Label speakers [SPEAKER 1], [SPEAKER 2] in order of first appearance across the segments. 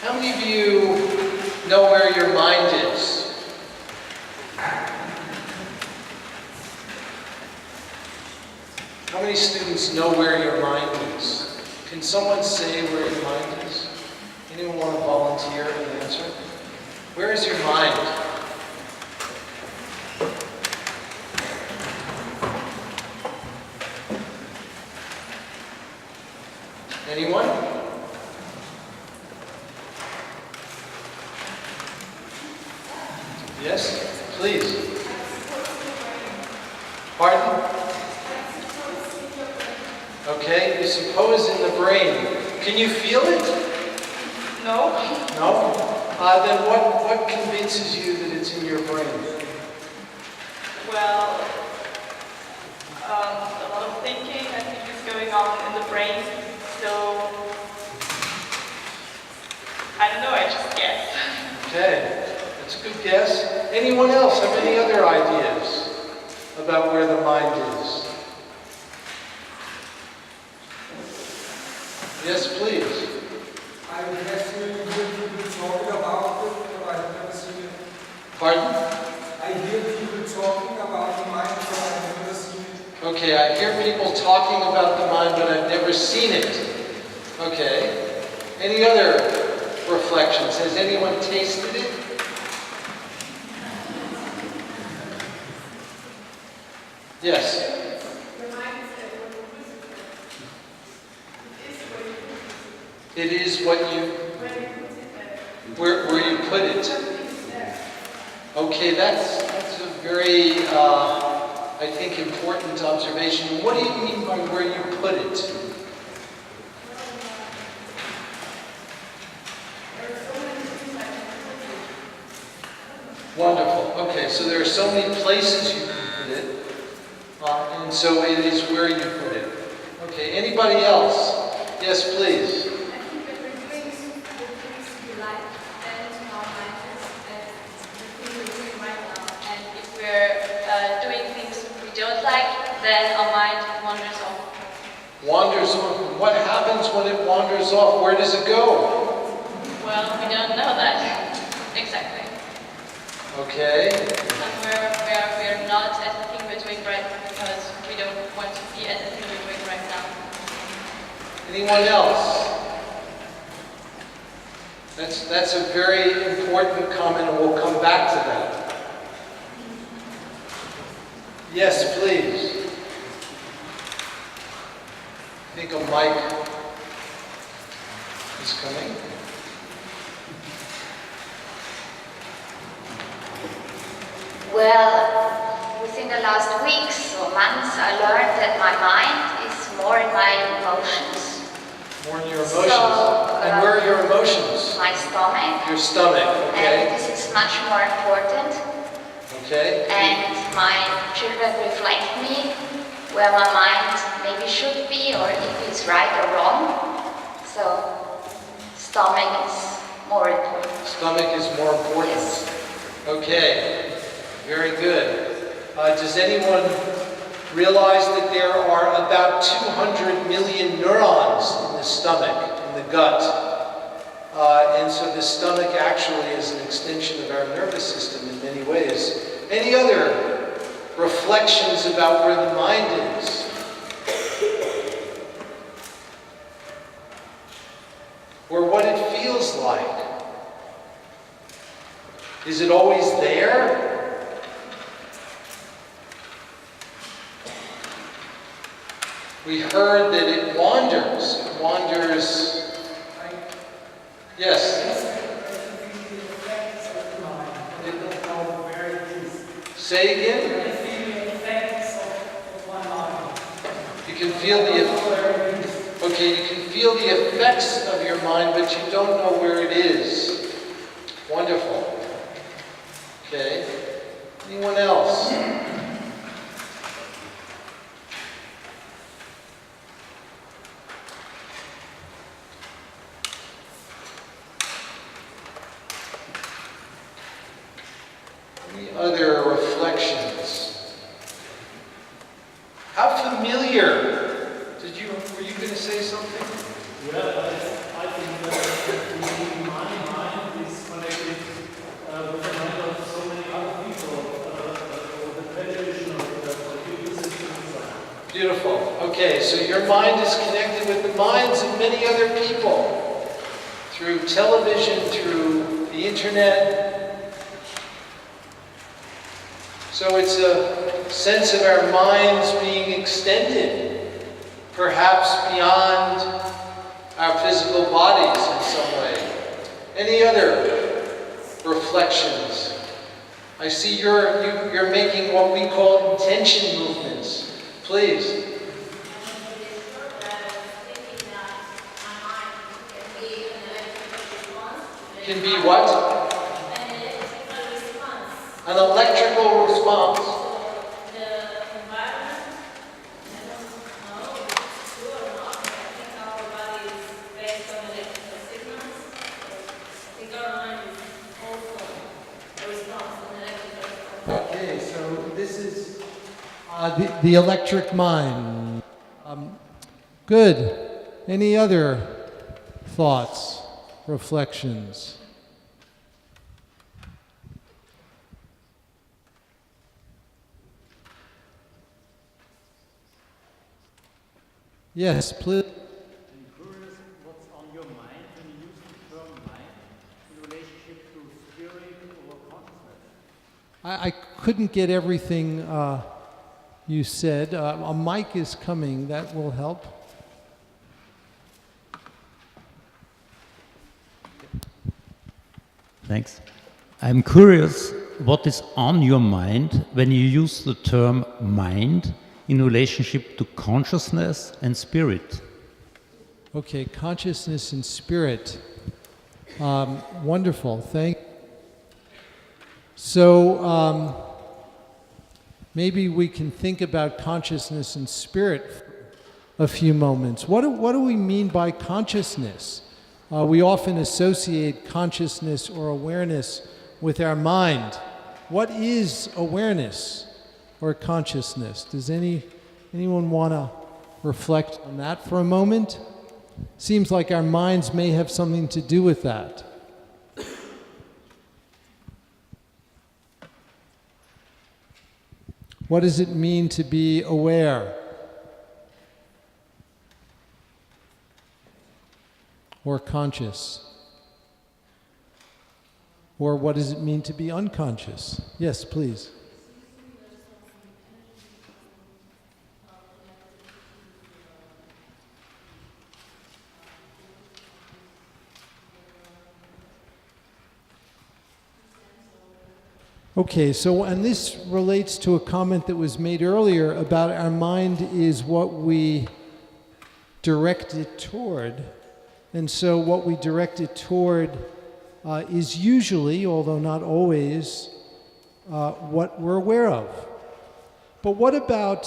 [SPEAKER 1] How many of you know where your mind is? How many students know where your mind is? Can someone say where your mind is? Anyone want to volunteer and answer? Where is your mind? Anyone? Yes, please. Pardon? Okay, you suppose in the brain. Can you feel it?
[SPEAKER 2] No.
[SPEAKER 1] No? Then what convinces you that it's in your brain?
[SPEAKER 2] Well, a lot of thinking, I think, is going on in the brain. So, I don't know, I just guess.
[SPEAKER 1] Okay, that's a good guess. Anyone else have any other ideas about where the mind is? Yes, please.
[SPEAKER 3] I would have to hear people talking about it, but I've never seen it.
[SPEAKER 1] Pardon?
[SPEAKER 3] I hear people talking about the mind, but I've never seen it.
[SPEAKER 1] Okay, I hear people talking about the mind, but I've never seen it. Okay. Any other reflections? Has anyone tasted it? Yes. It is what you, where you put it. Okay, that's a very, I think, important observation. What do you mean by where you put it? Wonderful. Okay, so there are so many places you can put it, and so it is where you put it. Okay, anybody else? Yes, please.
[SPEAKER 4] Then our mind wanders off.
[SPEAKER 1] Wanders off. What happens when it wanders off? Where does it go?
[SPEAKER 4] Well, we don't know that exactly.
[SPEAKER 1] Okay.
[SPEAKER 4] Somewhere where we're not at the thing we're doing right because we don't want to be at the thing we're doing right now.
[SPEAKER 1] Anyone else? That's a very important comment, and we'll come back to that. Yes, please. I think a mic is coming.
[SPEAKER 5] Well, within the last weeks or months, I learned that my mind is more in my emotions.
[SPEAKER 1] More in your emotions. And where are your emotions?
[SPEAKER 5] My stomach.
[SPEAKER 1] Your stomach, okay.
[SPEAKER 5] And this is much more important.
[SPEAKER 1] Okay.
[SPEAKER 5] And my children reflect me where my mind maybe should be, or if it's right or wrong. So, stomach is more important.
[SPEAKER 1] Stomach is more important.
[SPEAKER 5] Yes.
[SPEAKER 1] Okay. Very good. Does anyone realize that there are about 200 million neurons in the stomach, in the gut? And so the stomach actually is an extension of our nervous system in many ways. Any other reflections about where the mind is? Or what it feels like? Is it always there? We heard that it wanders. It wanders. Yes? Say again? You can feel the okay, you can feel the effects of your mind, but you don't know where it is. Wonderful. Okay. Anyone else? Any other reflections? How familiar? Were you going to say something?
[SPEAKER 6] Well, I think that the mind
[SPEAKER 1] Beautiful. Okay, so your mind is connected with the minds of many other people through television, through the internet. So it's a sense of our minds being extended, perhaps beyond our physical bodies in some way. Any other reflections? I see you're making what we call intention movements. Please. Can be what? An electrical response. Okay, so this is the electric mind. Good. Any other thoughts, reflections? Yes, please.
[SPEAKER 6] I'm curious what's on your mind when you use the term mind in relationship to spirit or consciousness.
[SPEAKER 1] I couldn't get everything you said. A mic is coming. That will help.
[SPEAKER 6] Thanks. I'm curious what is on your mind when you use the term mind in relationship to consciousness and spirit.
[SPEAKER 1] Okay, consciousness and spirit. Wonderful. Thank you. So maybe we can think about consciousness and spirit for a few moments. What do we mean by consciousness? We often associate consciousness or awareness with our mind. What is awareness or consciousness? Does anyone want to reflect on that for a moment? Seems like our minds may have something to do with that. What does it mean to be aware? Or conscious? Or what does it mean to be unconscious? Yes, please. Okay, so, and this relates to a comment that was made earlier about our mind is what we direct it toward. And so what we direct it toward is usually, although not always, what we're aware of. But what about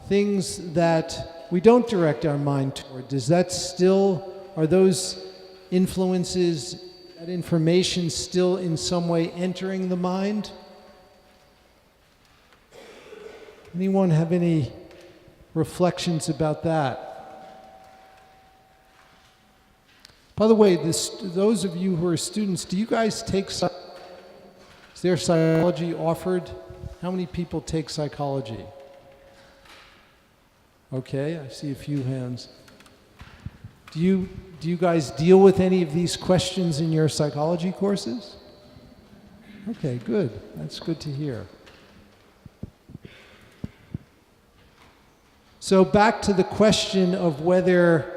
[SPEAKER 1] things that we don't direct our mind toward? Does that still, are those influences, that information still in some way entering the mind? Anyone have any reflections about that? By the way, those of you who are students, do you guys take is there psychology offered? How many people take psychology? Okay, I see a few hands. Do you guys deal with any of these questions in your psychology courses? Okay, good. That's good to hear. So back to the question of whether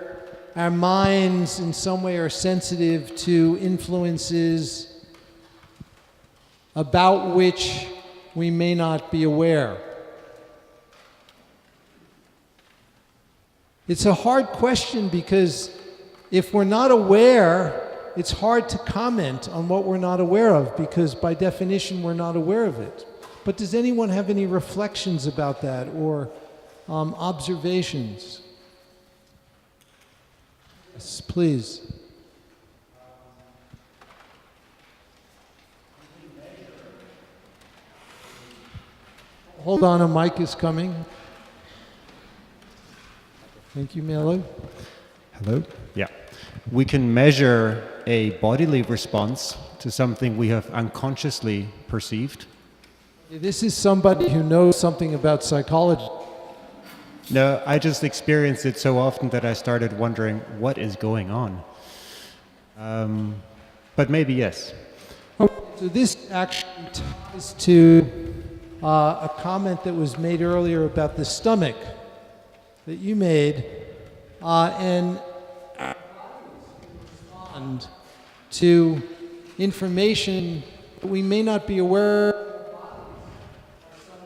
[SPEAKER 1] our minds in some way are sensitive to influences about which we may not be aware. It's a hard question because if we're not aware, it's hard to comment on what we're not aware of because by definition we're not aware of it. But does anyone have any reflections about that or observations? Yes, please. Hold on, a mic is coming. Thank you, Melo.
[SPEAKER 7] Hello? Yeah. We can measure a bodily response to something we have unconsciously perceived.
[SPEAKER 1] This is somebody who knows something about psychology.
[SPEAKER 7] No, I just experienced it so often that I started wondering what is going on. But maybe yes.
[SPEAKER 1] So this actually ties to a comment that was made earlier about the stomach that you made, and respond to information that we may not be aware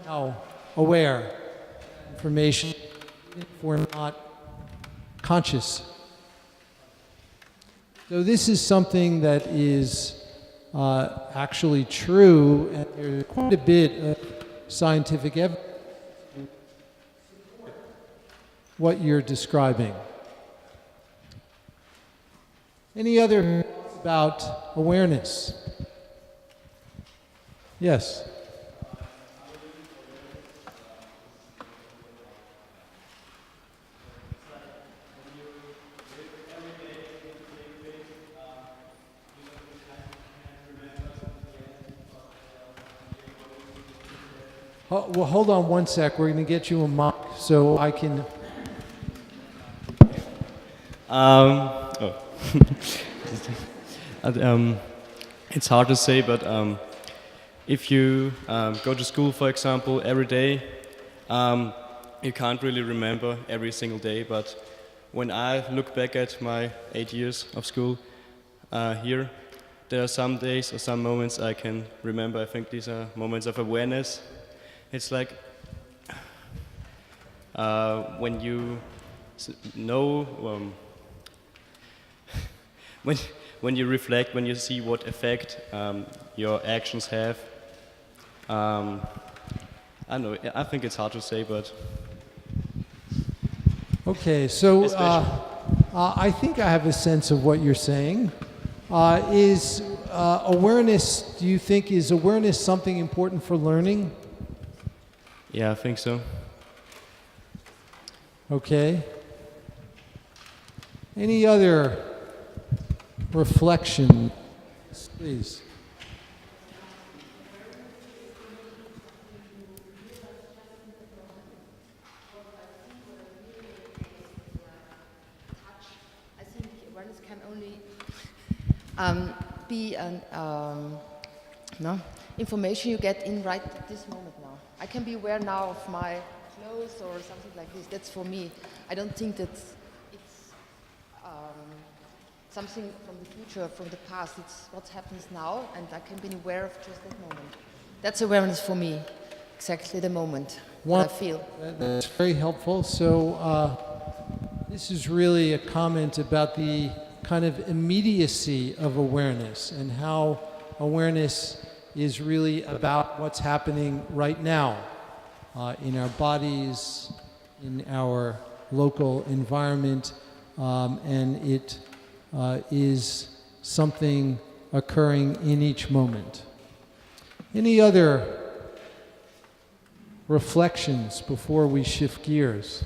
[SPEAKER 1] of, aware information if we're not conscious. So this is something that is actually true, and there's quite a bit of scientific evidence what you're describing. Any other thoughts about awareness? Yes. Well, hold on one sec. We're going to get you a mic so I can...
[SPEAKER 8] It's hard to say, but if you go to school, for example, every day, you can't really remember every single day. But when I look back at my 8 years of school here, there are some days or some moments I can remember. I think these are moments of awareness. It's like when you know, when you reflect, when you see what effect your actions have. I don't know, I think it's hard to say, but...
[SPEAKER 1] Okay, so I think I have a sense of what you're saying. Is awareness, do you think, is awareness something important for learning?
[SPEAKER 8] Yeah, I think so.
[SPEAKER 1] Okay. Any other reflection, please?
[SPEAKER 9] I think awareness can only be an information you get in right at this moment now. I can be aware now of my clothes or something like this. That's for me. I don't think that it's something from the future, from the past. It's what happens now, and I can be aware of just that moment. That's awareness for me, exactly the moment, what I feel.
[SPEAKER 1] That's very helpful. So this is really a comment about the kind of immediacy of awareness and how awareness is really about what's happening right now in our bodies, in our local environment, and it is something occurring in each moment. Any other reflections before we shift gears?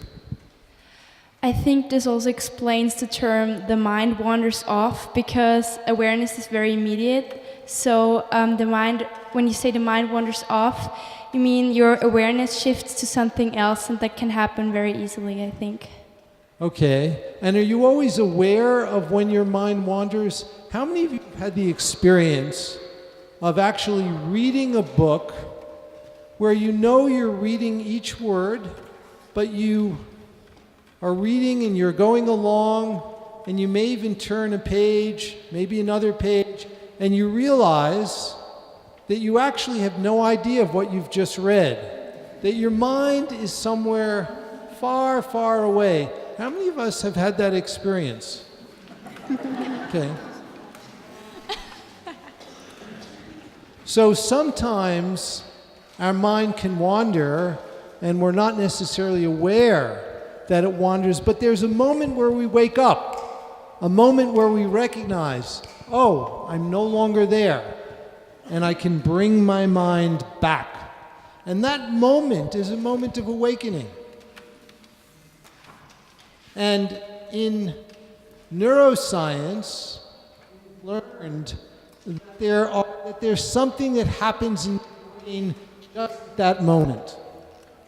[SPEAKER 10] I think this also explains the term "the mind wanders off," because awareness is very immediate. So the mind, when you say the mind wanders off, you mean your awareness shifts to something else, and that can happen very easily, I think.
[SPEAKER 1] Okay. And are you always aware of when your mind wanders? How many of you have had the experience of actually reading a book where you know you're reading each word, but you are reading and you're going along, and you may even turn a page, maybe another page, and you realize that you actually have no idea of what you've just read, that your mind is somewhere far, far away. How many of us have had that experience? Okay. So sometimes our mind can wander, and we're not necessarily aware that it wanders, but there's a moment where we wake up, a moment where we recognize, oh, I'm no longer there, and I can bring my mind back. And that moment is a moment of awakening. And in neuroscience, we learned that there's something that happens in the brain just at that moment.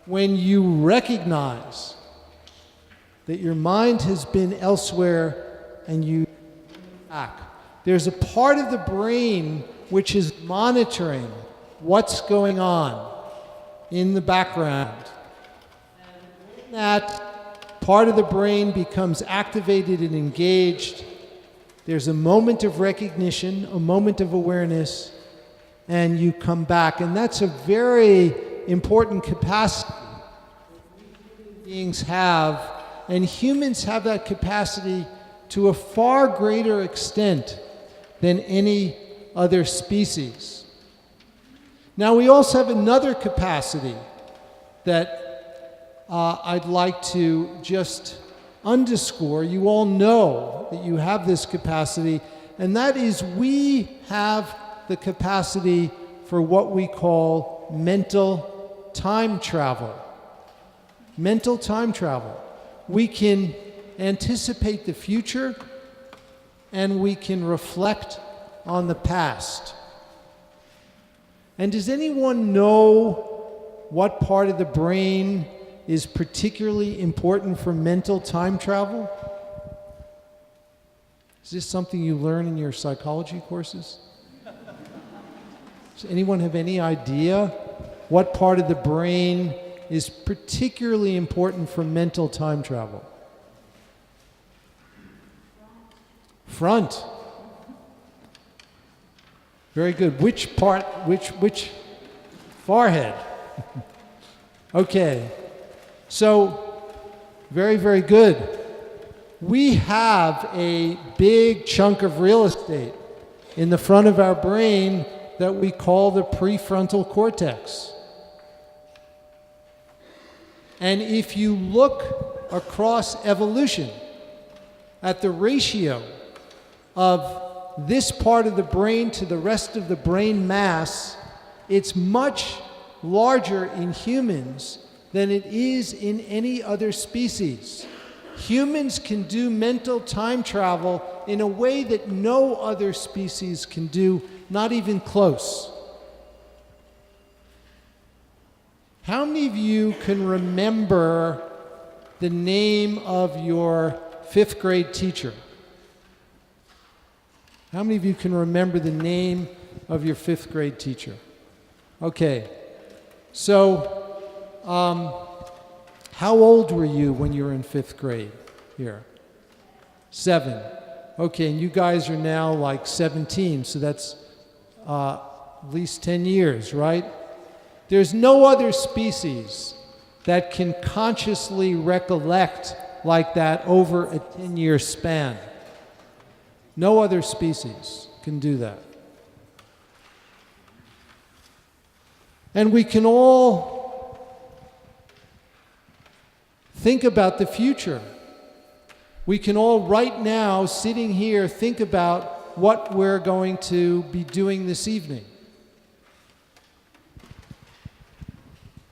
[SPEAKER 1] When you recognize that your mind has been elsewhere and you back. There's a part of the brain which is monitoring what's going on in the background. And when that part of the brain becomes activated and engaged, there's a moment of recognition, a moment of awareness, and you come back. And that's a very important capacity that human beings have, and humans have that capacity to a far greater extent than any other species. Now, we also have another capacity that I'd like to just underscore. You all know that you have this capacity, and that is we have the capacity for what we call mental time travel. Mental time travel. We can anticipate the future, and we can reflect on the past. And does anyone know what part of the brain is particularly important for mental time travel? Is this something you learn in your psychology courses? Does anyone have any idea what part of the brain is particularly important for mental time travel? Front. Very good. Which part, which forehead? Okay. So, very, very good. We have a big chunk of real estate in the front of our brain that we call the prefrontal cortex. And if you look across evolution at the ratio of this part of the brain to the rest of the brain mass, it's much larger in humans than it is in any other species. Humans can do mental time travel in a way that no other species can do, not even close. How many of you can remember the name of your 5th grade teacher? How many of you can remember the name of your 5th grade teacher? Okay. So, how old were you when you were in 5th grade here? 7. Okay, and you guys are now like 17, so that's at least 10 years, right? There's no other species that can consciously recollect like that over a 10-year span. No other species can do that. And we can all think about the future. We can all right now, sitting here, think about what we're going to be doing this evening.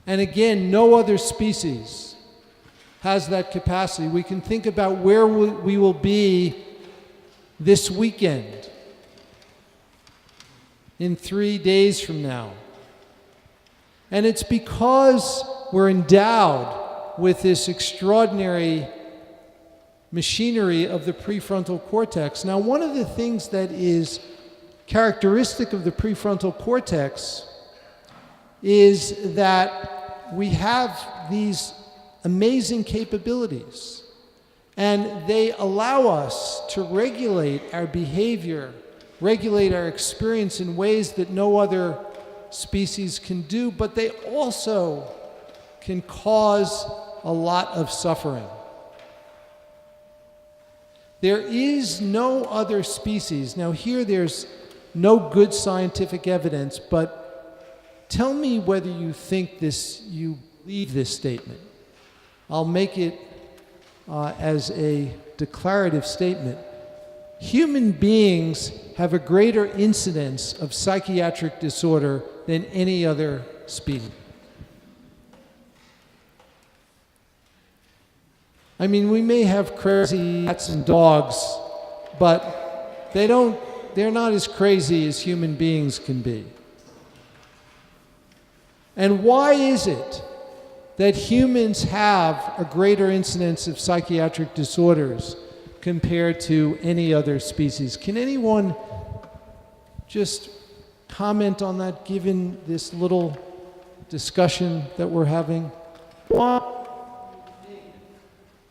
[SPEAKER 1] And again, no other species has that capacity. We can think about where we will be this weekend, in 3 days from now. And it's because we're endowed with this extraordinary machinery of the prefrontal cortex. Now, one of the things that is characteristic of the prefrontal cortex is that we have these amazing capabilities, and they allow us to regulate our behavior, regulate our experience in ways that no other species can do, but they also can cause a lot of suffering. There is no other species. Now here there's no good scientific evidence, but tell me whether you think this, you believe this statement. I'll make it as a declarative statement. Human beings have a greater incidence of psychiatric disorder than any other species. I mean, we may have crazy cats and dogs, but they're not as crazy as human beings can be. And why is it that humans have a greater incidence of psychiatric disorders compared to any other species. Can anyone just comment on that, given this little discussion that we're having?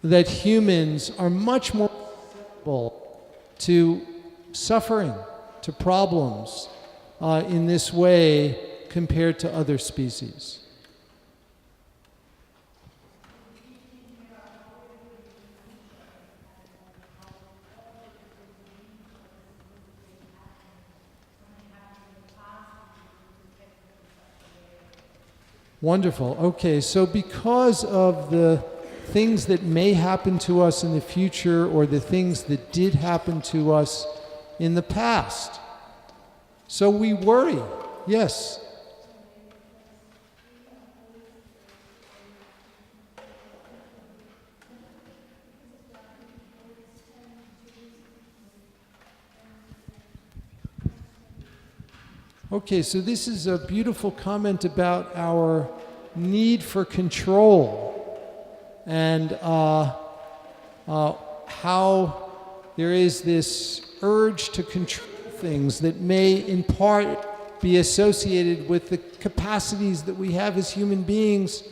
[SPEAKER 1] That humans are much more susceptible to suffering, to problems in this way compared to other species. Wonderful. Okay, so because of the things that may happen to us in the future or the things that did happen to us in the past, so we worry. Yes. Okay, so this is a beautiful comment about our need for control and how there is this urge to control things that may in part be associated with the capacities that we have as human beings,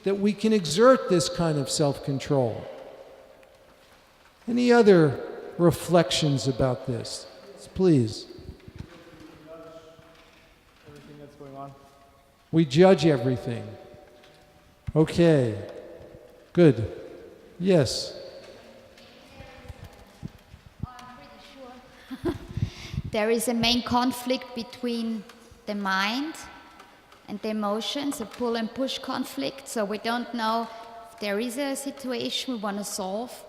[SPEAKER 1] that we can exert this kind of self-control. Any other reflections about this? Please. We judge everything. Okay. Good. Yes.
[SPEAKER 5] I'm pretty sure. There is a main conflict between the mind and the emotions, a pull and push conflict. So we don't know if there is a situation we want to solve,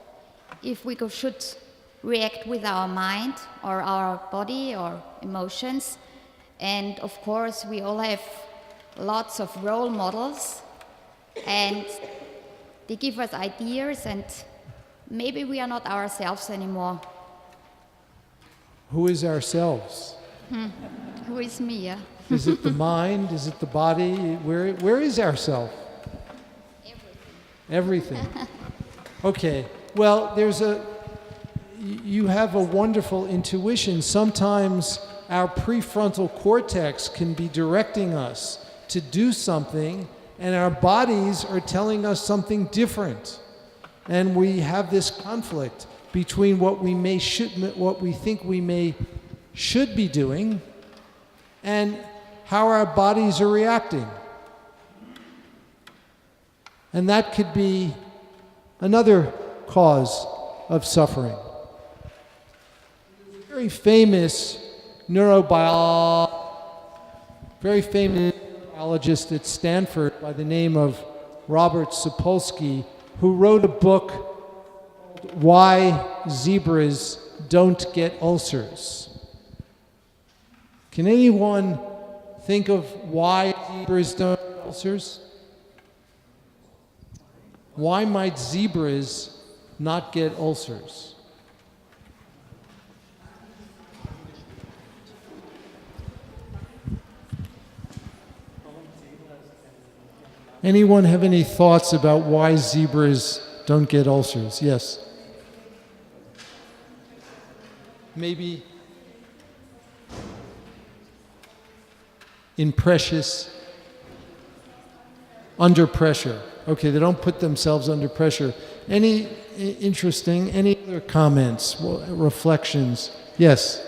[SPEAKER 5] if we should react with our mind or our body or emotions. And of course, we all have lots of role models, and they give us ideas, and maybe we are not ourselves anymore.
[SPEAKER 1] Who is ourselves?
[SPEAKER 5] Who is me? Yeah?
[SPEAKER 1] Is it the mind? Is it the body? Where is ourself? Everything. Okay. Well, you have a wonderful intuition. Sometimes our prefrontal cortex can be directing us to do something, and our bodies are telling us something different. And we have this conflict between what we think we should be doing and how our bodies are reacting. And that could be another cause of suffering. Very famous neurobiologist at Stanford by the name of Robert Sapolsky, who wrote a book called Why Zebras Don't Get Ulcers. Can anyone think of why zebras don't get ulcers? Why might zebras not get ulcers? Anyone have any thoughts about why zebras don't get ulcers? Yes. Maybe under pressure. Okay, they don't put themselves under pressure. Any other comments, reflections? Yes.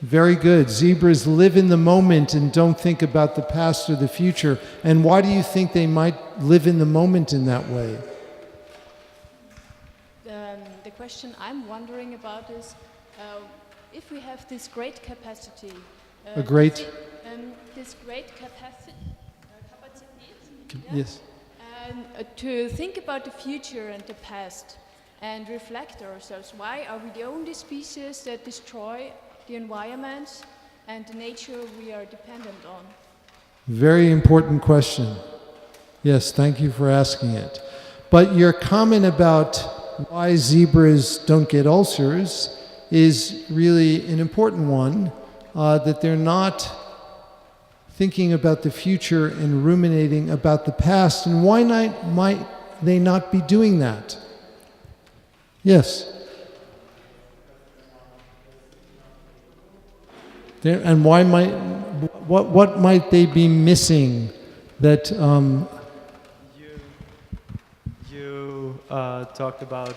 [SPEAKER 1] Very good. Zebras live in the moment and don't think about the past or the future. And why do you think they might live in the moment in that way?
[SPEAKER 11] The question I'm wondering about is, if we have this great capacity, this great capacity,
[SPEAKER 1] yes,
[SPEAKER 11] to think about the future and the past and reflect ourselves. Why are we the only species that destroy the environment and the nature we are dependent on?
[SPEAKER 1] Very important question. Yes, thank you for asking it. But your comment about why zebras don't get ulcers is really an important one, that they're not
[SPEAKER 12] thinking about the future and ruminating about the past, and why might they not be doing that? Yes. And what might they be missing that
[SPEAKER 13] You talked about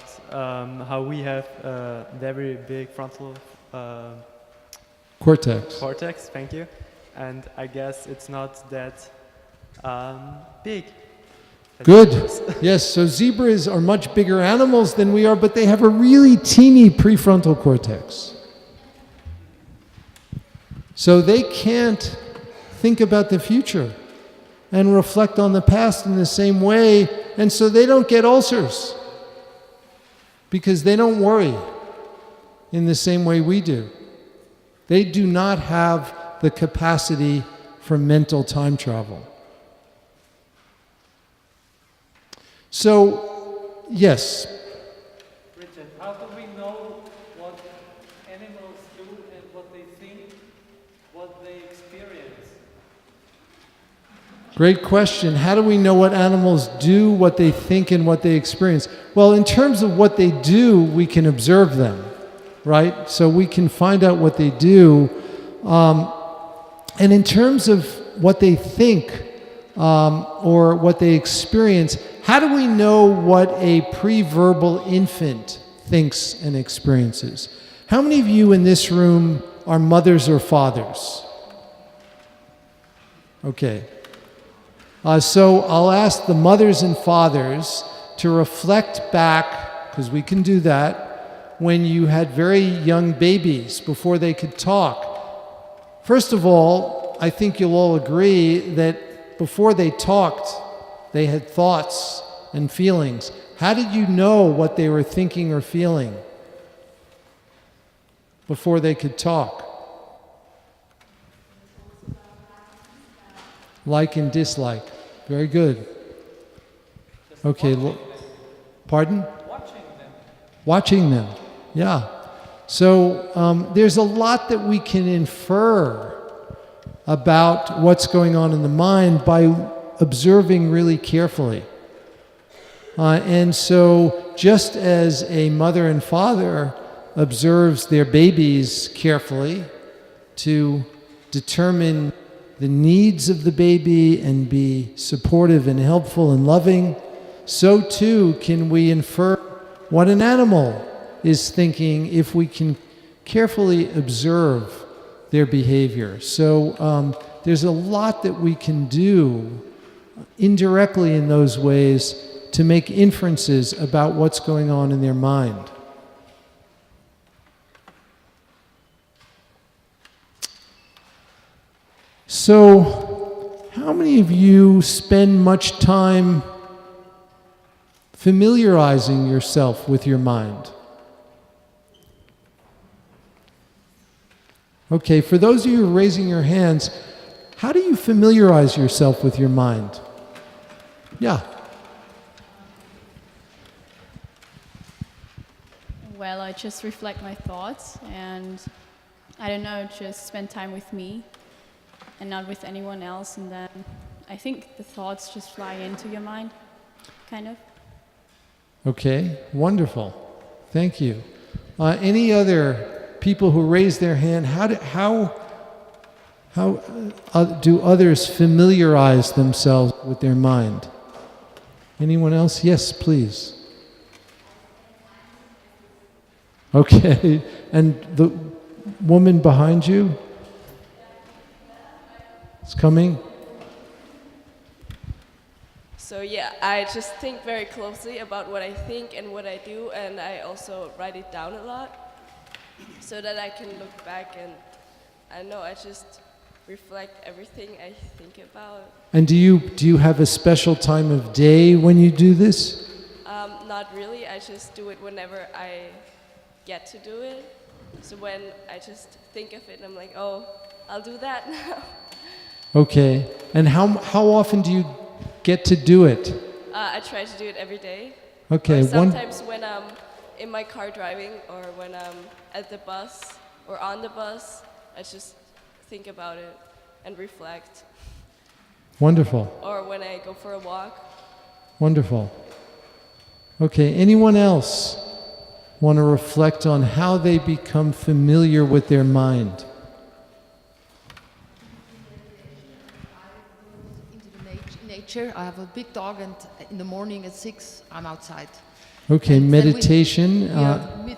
[SPEAKER 13] how we have a very big frontal
[SPEAKER 12] cortex.
[SPEAKER 13] Thank you. And I guess it's not that big.
[SPEAKER 12] Good. Yes, so zebras are much bigger animals than we are, but they have a really teeny prefrontal cortex. So they can't think about the future and reflect on the past in the same way, and so they don't get ulcers because they don't worry in the same way we do. They do not have the capacity for mental time travel. So, yes.
[SPEAKER 14] Richard, how do we know what animals do and what they think, what they experience?
[SPEAKER 12] Great question. How do we know what animals do, what they think, and what they experience? Well, in terms of what they do, we can observe them, right? So we can find out what they do. And in terms of what they think or what they experience, how do we know what a pre-verbal infant thinks and experiences? How many of you in this room are mothers or fathers? Okay. So I'll ask the mothers and fathers to reflect back, because we can do that, when you had very young babies before they could talk. First of all, I think you'll all agree that before they talked, they had thoughts and feelings. How did you know what they were thinking or feeling before they could talk? Like and dislike. Very good. Okay. Pardon? Watching them. Yeah. So there's a lot that we can infer about what's going on in the mind by observing really carefully. And so just as a mother and father observes their babies carefully to determine the needs of the baby and be supportive and helpful and loving, so too can we infer what an animal is thinking if we can carefully observe their behavior. So there's a lot that we can do indirectly in those ways to make inferences about what's going on in their mind. So, how many of you spend much time familiarizing yourself with your mind? Okay, for those of you raising your hands, how do you familiarize yourself with your mind? Yeah.
[SPEAKER 10] Well, I just reflect my thoughts and, I don't know, just spend time with me and not with anyone else, and then I think the thoughts just fly into your mind, kind of.
[SPEAKER 12] Okay, wonderful. Thank you. Any other people who raise their hand? How do others familiarize themselves with their mind? Anyone else? Yes, please. Okay, and the woman behind you is coming.
[SPEAKER 15] So yeah, I just think very closely about what I think and what I do, and I also write it down a lot so that I can look back and I know I just reflect everything I think about.
[SPEAKER 12] And do you have a special time of day when you do this?
[SPEAKER 15] Not really, I just do it whenever I get to do it. So when I just think of it, I'm like, oh, I'll do that now.
[SPEAKER 12] Okay, and how often do you get to do it?
[SPEAKER 15] I try to do it every day.
[SPEAKER 12] Okay,
[SPEAKER 15] or sometimes when I'm in my car driving, or when I'm at the bus or on the bus, I just think about it. and reflect.
[SPEAKER 12] Wonderful.
[SPEAKER 15] Or when I go for a walk.
[SPEAKER 12] Wonderful. Okay, anyone else want to reflect on how they become familiar with their mind?
[SPEAKER 9] Into the nature. I have a big dog, and in the morning at 6, I'm outside.
[SPEAKER 12] Okay,
[SPEAKER 9] And
[SPEAKER 12] meditation.
[SPEAKER 9] Then we are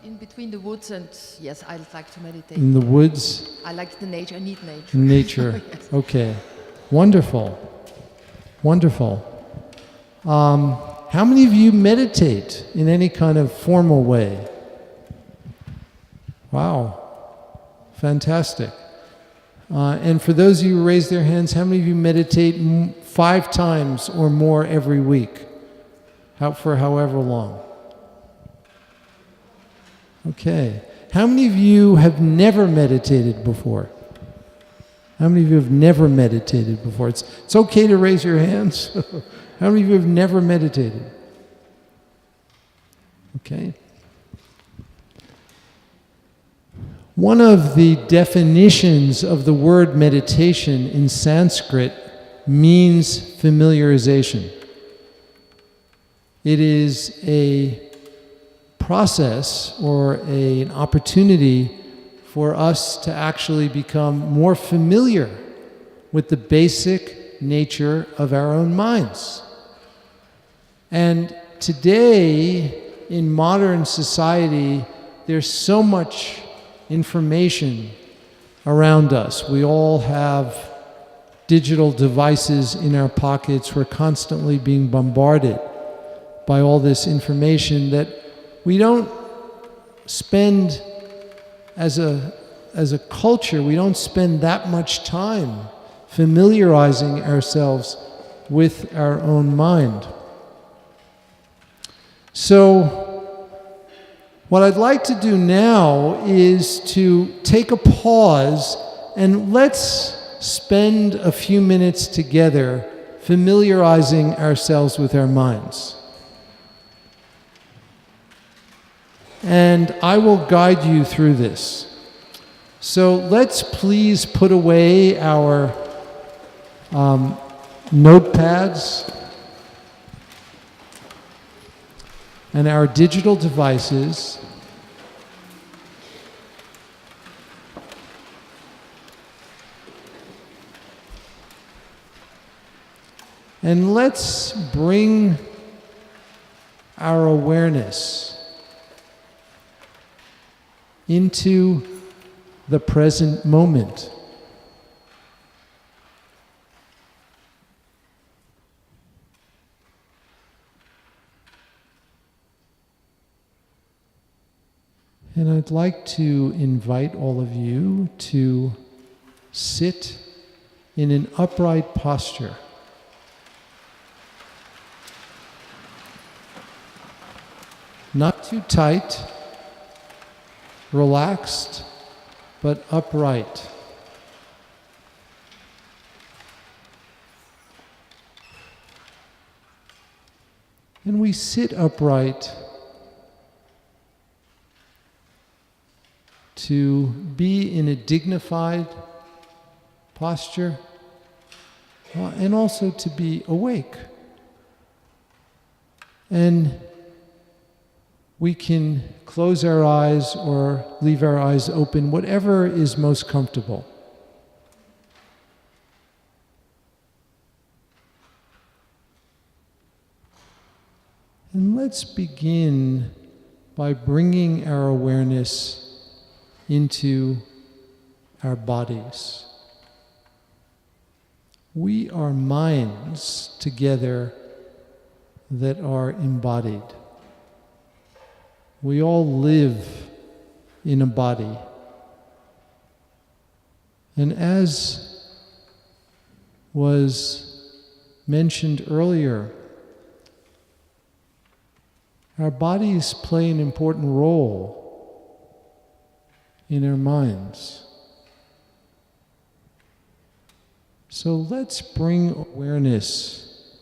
[SPEAKER 9] in between the woods, and yes, I like to meditate.
[SPEAKER 12] In the woods?
[SPEAKER 9] I like the nature. I need nature.
[SPEAKER 12] Nature.
[SPEAKER 9] Yes.
[SPEAKER 12] Okay. Wonderful. Wonderful. How many of you meditate in any kind of formal way? Wow. Fantastic. And for those of you who raise their hands, how many of you meditate 5 times or more every week? For however long? Okay. How many of you have never meditated before? How many of you have never meditated before? It's okay to raise your hands. How many of you have never meditated? Okay. One of the definitions of the word meditation in Sanskrit means familiarization. It is a process or an opportunity for us to actually become more familiar with the basic nature of our own minds. And today, in modern society, there's so much information around us. We all have digital devices in our pockets. We're constantly being bombarded by all this information that we don't spend, as a culture, we don't spend that much time familiarizing ourselves with our own mind. So, what I'd like to do now is to take a pause and let's spend a few minutes together familiarizing ourselves with our minds. And I will guide you through this. So let's please put away our notepads and our digital devices. And let's bring our awareness into the present moment. And I'd like to invite all of you to sit in an upright posture. Not too tight, relaxed, but upright. And we sit upright to be in a dignified posture and also to be awake. And we can close our eyes or leave our eyes open, whatever is most comfortable. And let's begin by bringing our awareness into our bodies. We are minds together that are embodied. We all live in a body. And as was mentioned earlier, our bodies play an important role in our minds. So let's bring awareness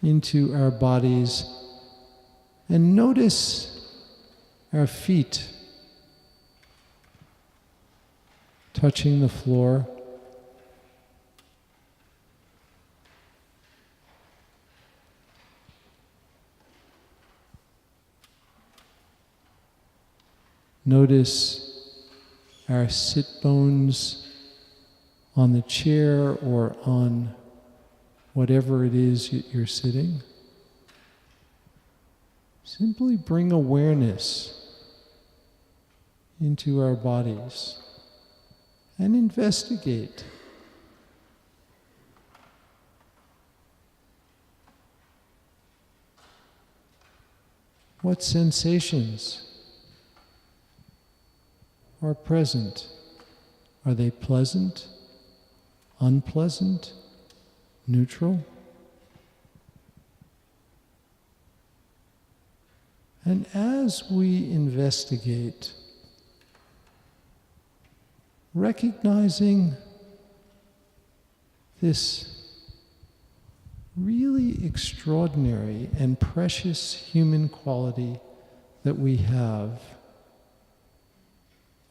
[SPEAKER 12] into our bodies and notice our feet touching the floor, Notice our sit bones on the chair or on whatever it is you're sitting. Simply bring awareness into our bodies and investigate. What sensations are present? Are they pleasant, unpleasant, neutral? And as we investigate, recognizing this really extraordinary and precious human quality that we have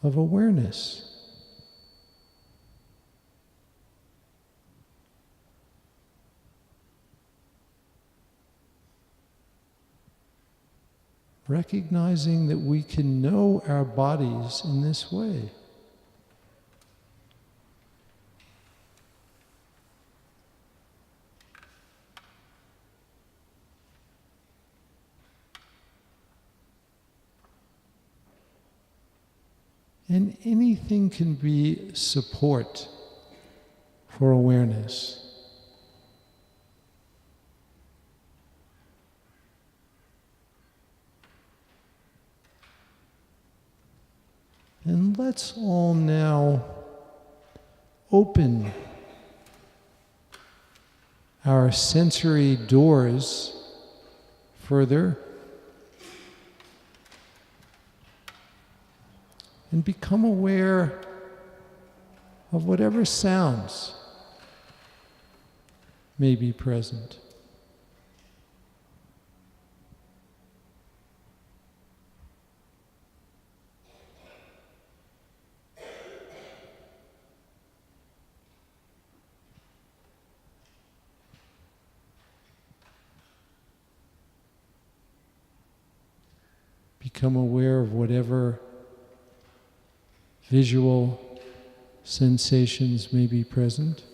[SPEAKER 12] of awareness. Recognizing that we can know our bodies in this way. And anything can be support for awareness. And let's all now open our sensory doors further and become aware of whatever sounds may be present. Become aware of whatever visual sensations may be present.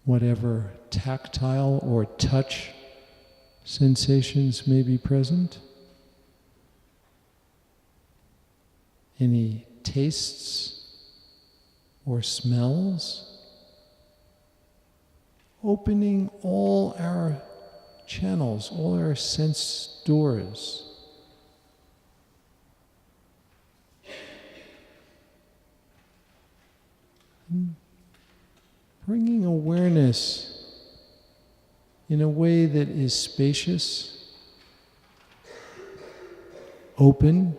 [SPEAKER 12] Whatever tactile or touch sensations may be present. Any tastes or smells. Opening all our channels, all our sense doors. And bringing awareness in a way that is spacious, open,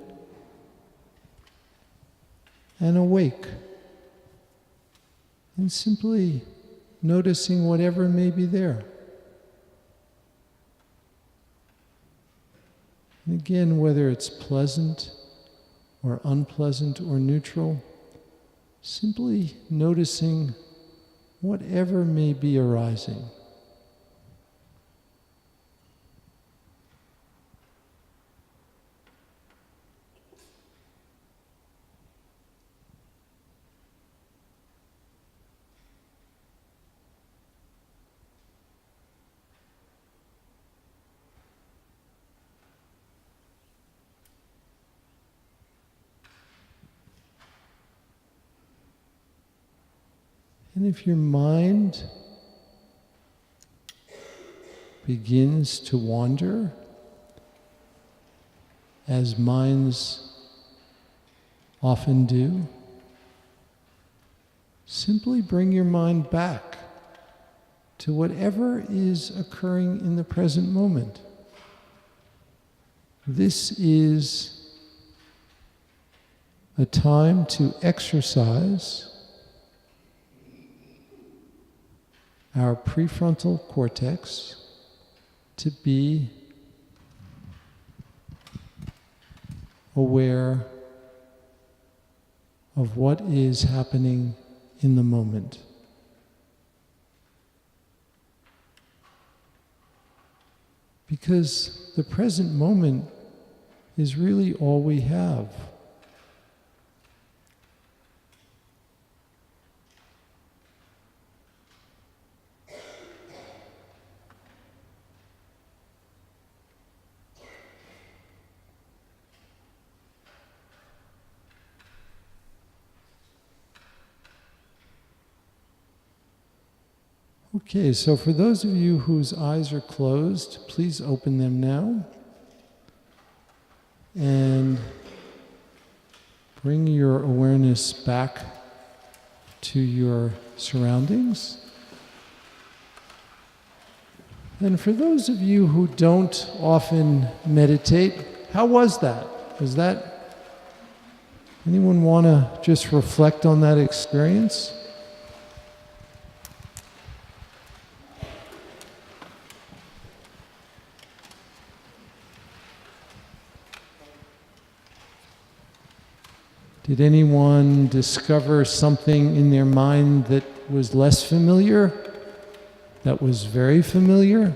[SPEAKER 12] and awake. And simply noticing whatever may be there. And again, whether it's pleasant or unpleasant or neutral, simply noticing whatever may be arising. And if your mind begins to wander, as minds often do, simply bring your mind back to whatever is occurring in the present moment. This is a time to exercise our prefrontal cortex to be aware of what is happening in the moment. Because the present moment is really all we have. Okay, so for those of you whose eyes are closed, please open them now. And bring your awareness back to your surroundings. And for those of you who don't often meditate, how was that? Was that, anyone want to just reflect on that experience? Did anyone discover something in their mind that was less familiar? That was very familiar?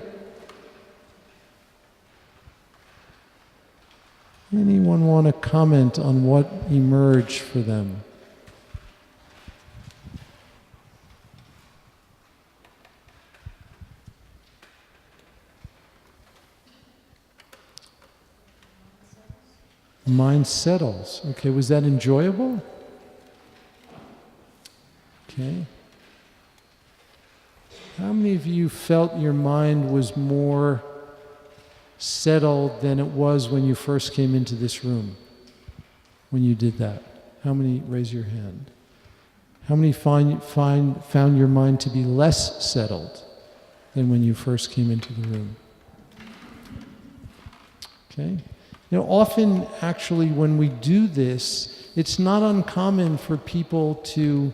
[SPEAKER 12] Anyone want to comment on what emerged for them? Mind settles. Okay, was that enjoyable? Okay. How many of you felt your mind was more settled than it was when you first came into this room? When you did that? How many, raise your hand. How many found your mind to be less settled than when you first came into the room? Okay. You know, often actually when we do this, it's not uncommon for people to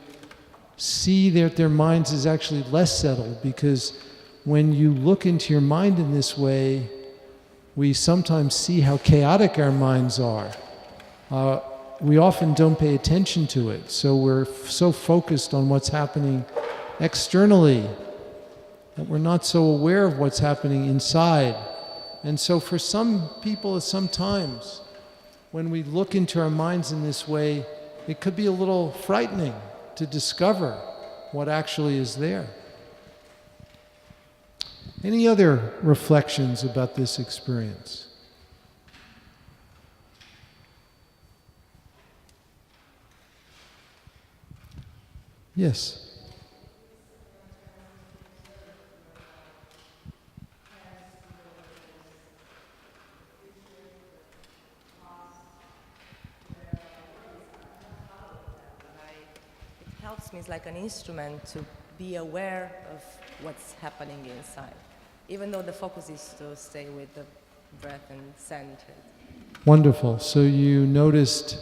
[SPEAKER 12] see that their minds is actually less settled, because when you look into your mind in this way, we sometimes see how chaotic our minds are. We often don't pay attention to it, so we're so focused on what's happening externally that we're not so aware of what's happening inside. And so for some people, sometimes, when we look into our minds in this way, it could be a little frightening to discover what actually is there. Any other reflections about this experience? Yes.
[SPEAKER 16] Me is like an instrument to be aware of what's happening inside, even though the focus is to stay with the breath and center.
[SPEAKER 12] Wonderful. So you noticed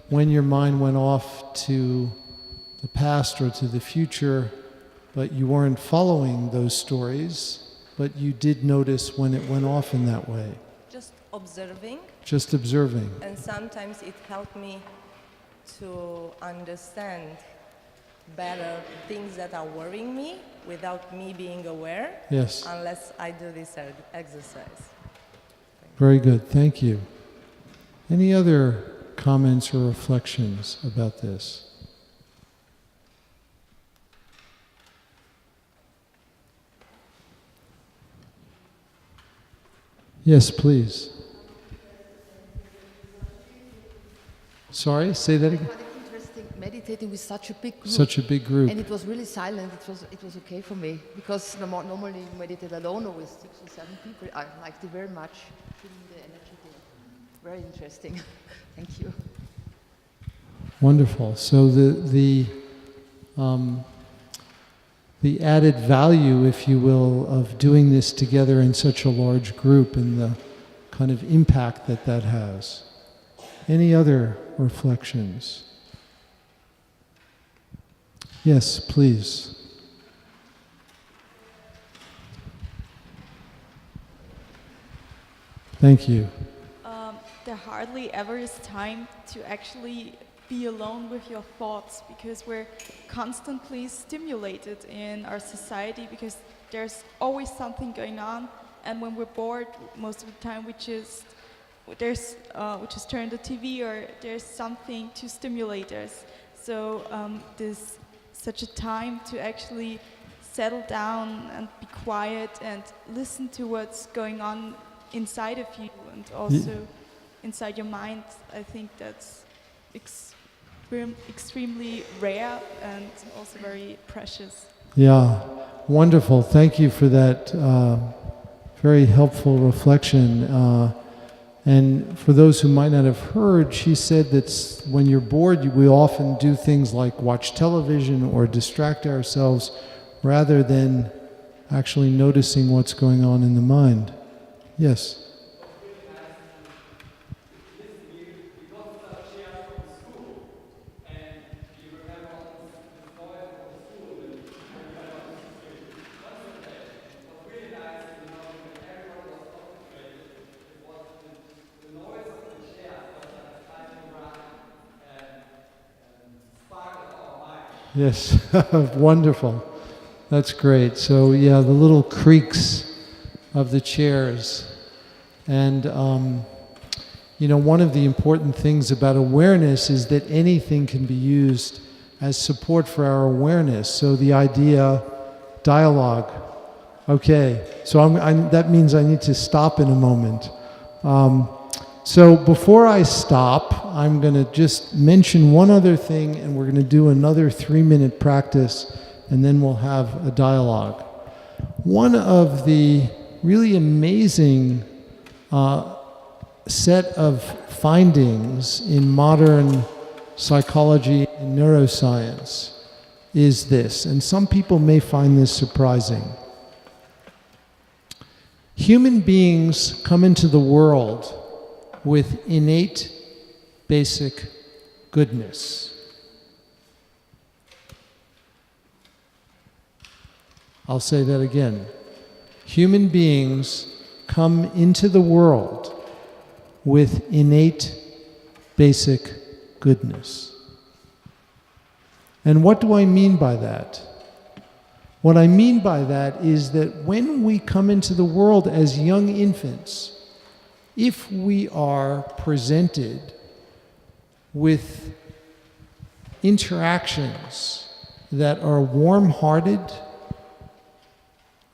[SPEAKER 12] when your mind went off to the past or to the future, but you weren't following those stories, but you did notice when it went off in that way.
[SPEAKER 16] Just observing.
[SPEAKER 12] Just observing.
[SPEAKER 16] And sometimes it helped me to understand better things that are worrying me without me being aware.
[SPEAKER 12] Yes.
[SPEAKER 16] Unless I do this exercise.
[SPEAKER 12] Very good, thank you. Any other comments or reflections about this? Yes, please. Sorry, say that again.
[SPEAKER 9] Meditating with such a big group.
[SPEAKER 12] Such a big group.
[SPEAKER 9] And it was really silent. It was okay for me, because normally you meditate alone or with 6 or 7 people. I liked it very much. Feeling the energy there. Very interesting. Thank you.
[SPEAKER 12] Wonderful. So the added value, if you will, of doing this together in such a large group and the kind of impact that that has. Any other reflections? Yes, please.
[SPEAKER 17] Thank you. There hardly ever is time to actually
[SPEAKER 2] be alone with your thoughts, because we're constantly stimulated in our society, because there's always something going on, and when we're bored, most of the time we just turn the TV, or there's something to stimulate us. So this such a time to actually settle down and be quiet and listen to what's going on inside of you and also inside your mind. I think that's extremely rare and also very precious.
[SPEAKER 12] Yeah, wonderful. Thank you for that very helpful reflection. And for those who might not have heard, she said that when you're bored, we often do things like watch television or distract ourselves rather than actually noticing what's going on in the mind. Yes? Yes, wonderful. That's great. So yeah, the little creaks of the chairs. And you know, one of the important things about awareness is that anything can be used as support for our awareness. So the idea, dialogue. Okay, so that means I need to stop in a moment. So before I stop, I'm going to just mention one other thing, and we're going to do another 3-minute practice, and then we'll have a dialogue. One of the really amazing set of findings in modern psychology and neuroscience is this, and some people may find this surprising. Human beings come into the world with innate basic goodness. I'll say that again. Human beings come into the world with innate basic goodness. And what do I mean by that? What I mean by that is that when we come into the world as young infants, if we are presented with interactions that are warm-hearted,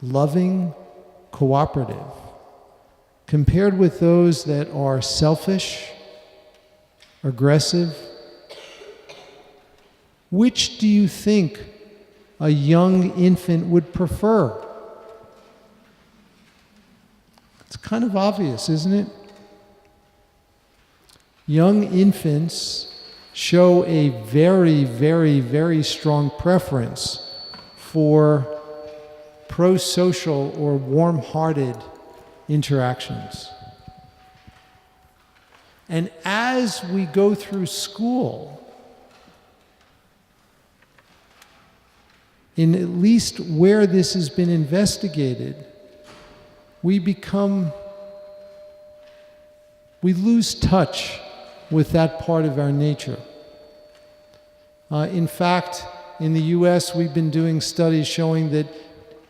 [SPEAKER 12] loving, cooperative, compared with those that are selfish, aggressive, which do you think a young infant would prefer? It's kind of obvious, isn't it? Young infants show a very, very, very strong preference for pro-social or warm-hearted interactions. And as we go through school, in at least where this has been investigated, we lose touch with that part of our nature. In fact, in the US, we've been doing studies showing that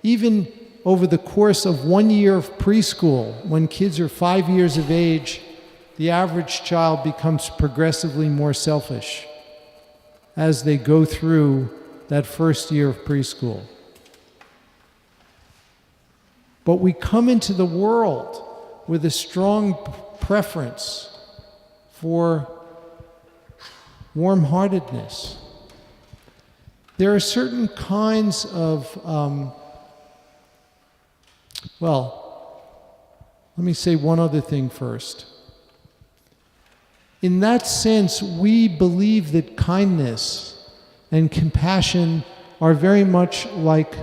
[SPEAKER 12] even over the course of 1 year of preschool, when kids are 5 years of age, the average child becomes progressively more selfish as they go through that first year of preschool. But we come into the world with a strong preference for warm-heartedness. There are certain kinds of, let me say one other thing first. In that sense, we believe that kindness and compassion are very much like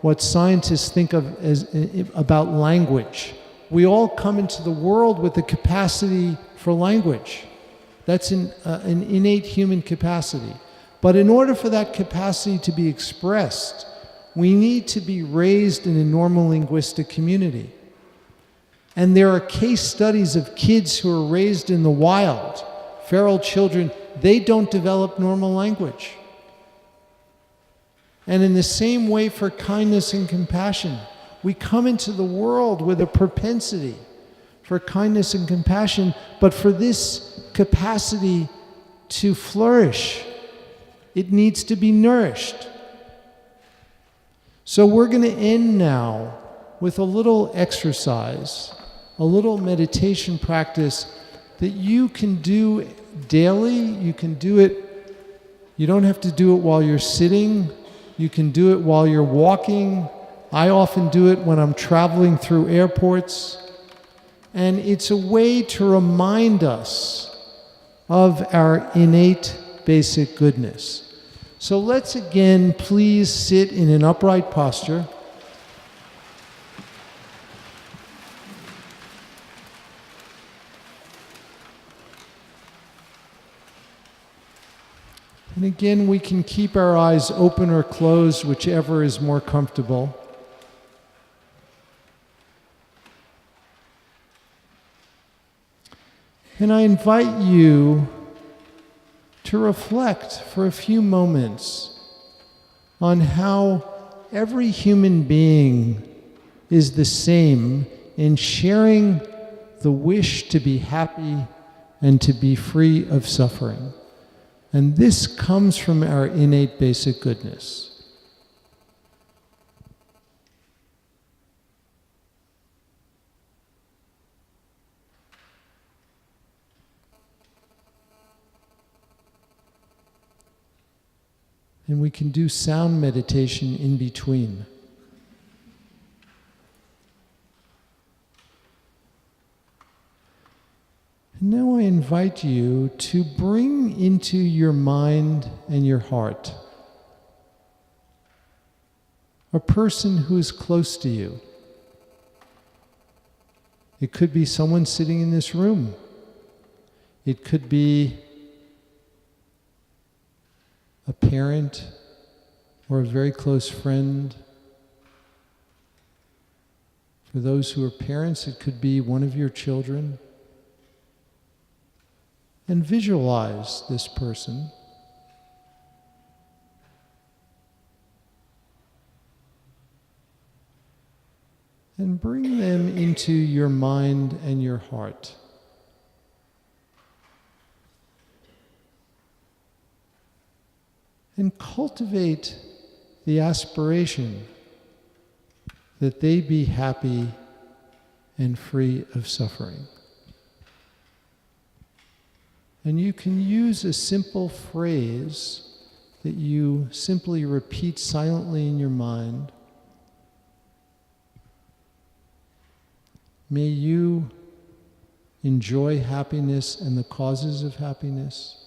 [SPEAKER 12] what scientists think of as about language. We all come into the world with the capacity for language. That's an innate human capacity. But in order for that capacity to be expressed, we need to be raised in a normal linguistic community. And there are case studies of kids who are raised in the wild, feral children they don't develop normal language. And in the same way for kindness and compassion, we come into the world with a propensity for kindness and compassion, but for this capacity to flourish, it needs to be nourished. So we're going to end now with a little exercise, a little meditation practice that you can do daily. You can do it, you don't have to do it while you're sitting. You can do it while you're walking. I often do it when I'm traveling through airports. And it's a way to remind us of our innate basic goodness. So let's again please sit in an upright posture. And again, we can keep our eyes open or closed, whichever is more comfortable. And I invite you to reflect for a few moments on how every human being is the same in sharing the wish to be happy and to be free of suffering. And this comes from our innate basic goodness. And we can do sound meditation in between. And now I invite you to bring into your mind and your heart a person who is close to you. It could be someone sitting in this room. It could be a parent or a very close friend. For those who are parents, it could be one of your children. And visualize this person. And bring them into your mind and your heart. And cultivate the aspiration that they be happy and free of suffering. And you can use a simple phrase that you simply repeat silently in your mind. May you enjoy happiness and the causes of happiness.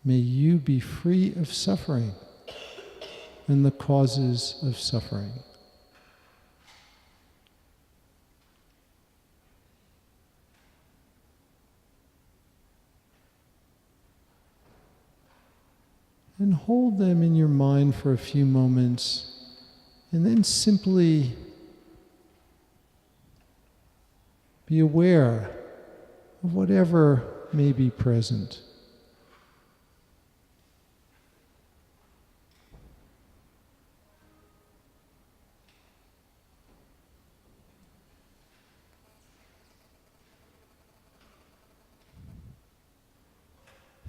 [SPEAKER 12] May you be free of suffering and the causes of suffering. And hold them in your mind for a few moments, and then simply be aware of whatever may be present.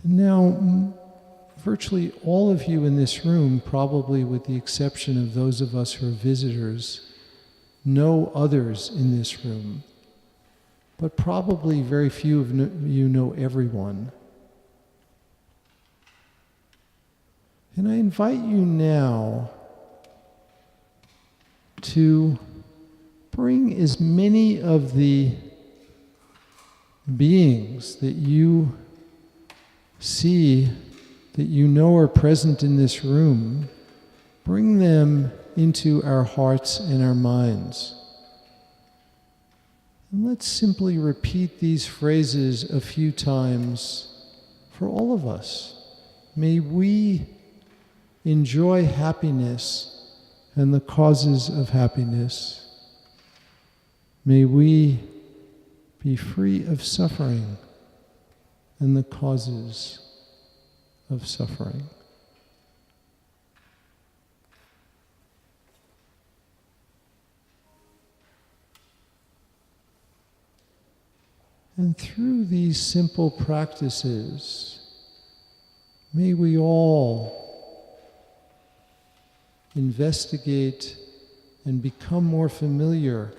[SPEAKER 12] And now, virtually all of you in this room, probably with the exception of those of us who are visitors, know others in this room. But probably very few of you know everyone. And I invite you now to bring as many of the beings that you see, that you know are present in this room, bring them into our hearts and our minds. And let's simply repeat these phrases a few times for all of us. May we enjoy happiness and the causes of happiness. May we be free of suffering and the causes of suffering. And through these simple practices, may we all investigate and become more familiar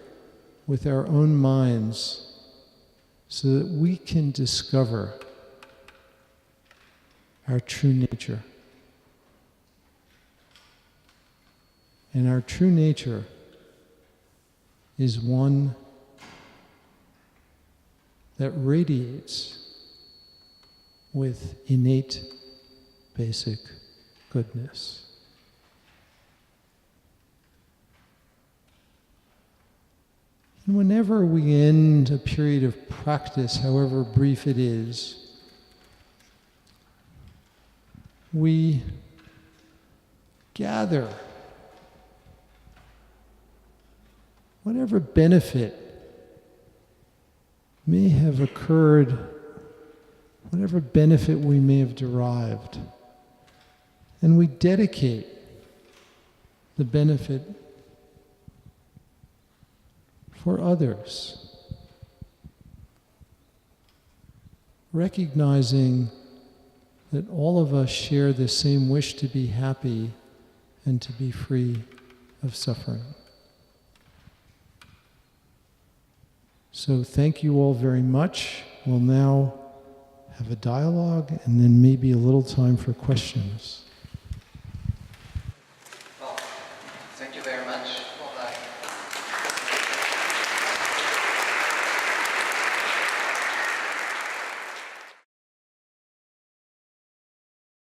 [SPEAKER 12] with our own minds so that we can discover our true nature. And our true nature is one that radiates with innate basic goodness. And whenever we end a period of practice, however brief it is, we gather whatever benefit may have occurred, whatever benefit we may have derived, and we dedicate the benefit for others, recognizing that all of us share the same wish to be happy and to be free of suffering. So thank you all very much. We'll now have a dialogue and then maybe a little time for questions.